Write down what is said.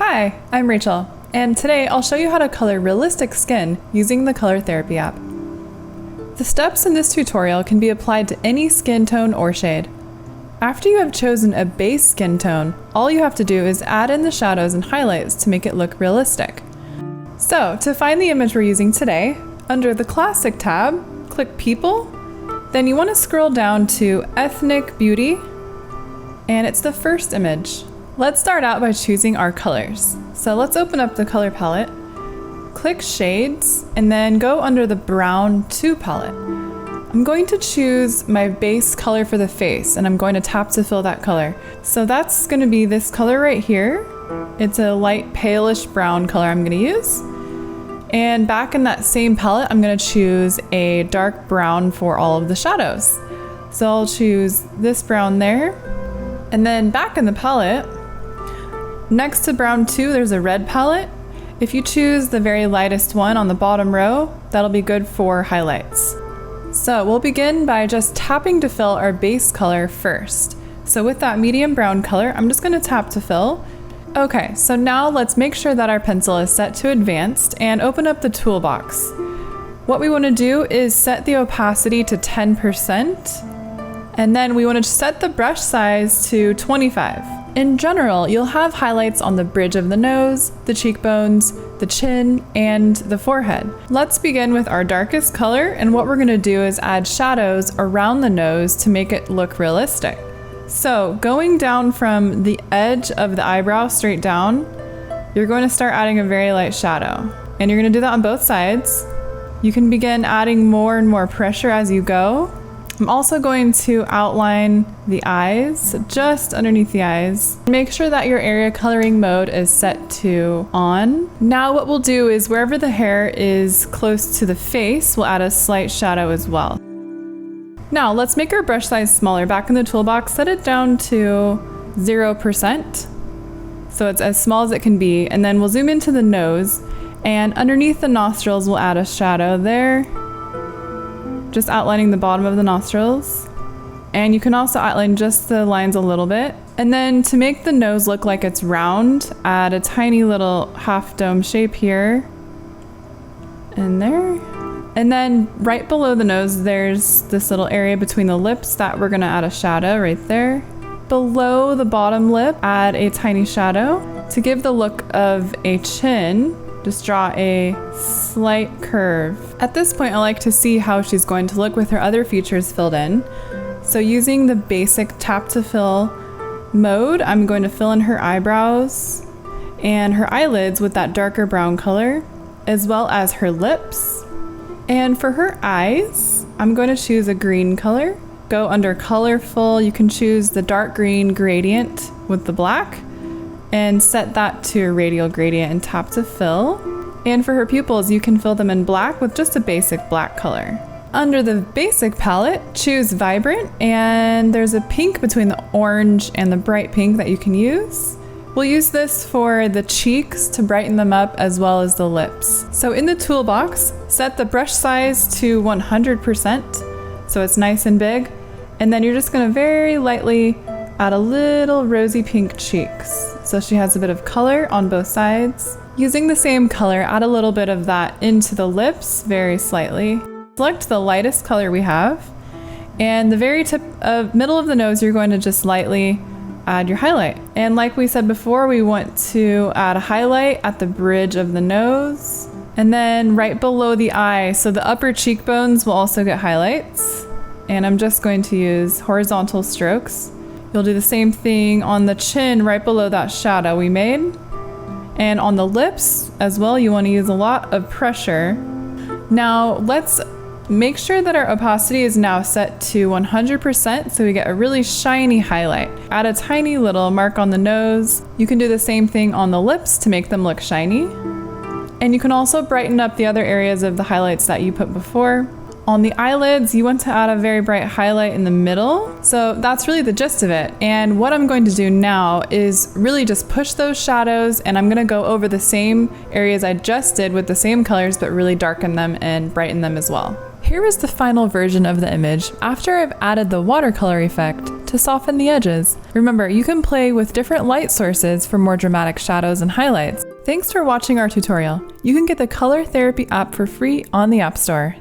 Hi, I'm Rachel, and today I'll show you how to color realistic skin using the Color Therapy app. The steps in this tutorial can be applied to any skin tone or shade. After you have chosen a base skin tone, all you have to do is add in the shadows and highlights to make it look realistic. So, to find the image we're using today, under the Classic tab, click People, then you want to scroll down to Ethnic Beauty, and it's the first image. Let's start out by choosing our colors. So let's open up the color palette, click Shades, and then go under the Brown 2 palette. I'm going to choose my base color for the face, and I'm going to tap to fill that color. So that's going to be this color right here. It's a light palish brown color I'm going to use. And back in that same palette, I'm going to choose a dark brown for all of the shadows. So I'll choose this brown there. And then back in the palette, next to brown 2, there's a red palette. If you choose the very lightest one on the bottom row, that'll be good for highlights. So we'll begin by just tapping to fill our base color first. So with that medium brown color, I'm just going to tap to fill. Okay, so now let's make sure that our pencil is set to advanced and open up the toolbox. What we want to do is set the opacity to 10%, and then we want to set the brush size to 25. In general, you'll have highlights on the bridge of the nose, the cheekbones, the chin, and the forehead. Let's begin with our darkest color, and what we're going to do is add shadows around the nose to make it look realistic. So going down from the edge of the eyebrow straight down, you're going to start adding a very light shadow. And you're going to do that on both sides. You can begin adding more and more pressure as you go. I'm also going to outline the eyes, just underneath the eyes. Make sure that your area coloring mode is set to on. Now what we'll do is wherever the hair is close to the face, we'll add a slight shadow as well. Now let's make our brush size smaller. Back in the toolbox, set it down to 0%. So it's as small as it can be. And then we'll zoom into the nose, and underneath the nostrils, we'll add a shadow there. Just outlining the bottom of the nostrils. And you can also outline just the lines a little bit. And then to make the nose look like it's round, add a tiny little half dome shape here and there. And then right below the nose, there's this little area between the lips that we're gonna add a shadow right there. Below the bottom lip, add a tiny shadow. To give the look of a chin, just draw a slight curve. At this point, I like to see how she's going to look with her other features filled in. So using the basic tap to fill mode, I'm going to fill in her eyebrows and her eyelids with that darker brown color, as well as her lips. And for her eyes, I'm going to choose a green color. Go under colorful, you can choose the dark green gradient with the black, and set that to a radial gradient and tap to fill. And for her pupils, you can fill them in black with just a basic black color. Under the basic palette, choose vibrant, and there's a pink between the orange and the bright pink that you can use. We'll use this for the cheeks to brighten them up, as well as the lips. So in the toolbox, set the brush size to 100%, so it's nice and big. And then you're just gonna very lightly add a little rosy pink cheeks. So she has a bit of color on both sides. Using the same color, add a little bit of that into the lips, very slightly. Select the lightest color we have. And the very middle of the nose, you're going to just lightly add your highlight. And like we said before, we want to add a highlight at the bridge of the nose. And then right below the eye, so the upper cheekbones will also get highlights. And I'm just going to use horizontal strokes. You'll do the same thing on the chin right below that shadow we made. And on the lips as well, you want to use a lot of pressure. Now let's make sure that our opacity is now set to 100% so we get a really shiny highlight. Add a tiny little mark on the nose. You can do the same thing on the lips to make them look shiny. And you can also brighten up the other areas of the highlights that you put before. On the eyelids, you want to add a very bright highlight in the middle. So that's really the gist of it. And what I'm going to do now is really just push those shadows, and I'm gonna go over the same areas I just did with the same colors, but really darken them and brighten them as well. Here is the final version of the image after I've added the watercolor effect to soften the edges. Remember, you can play with different light sources for more dramatic shadows and highlights. Thanks for watching our tutorial. You can get the Color Therapy app for free on the App Store.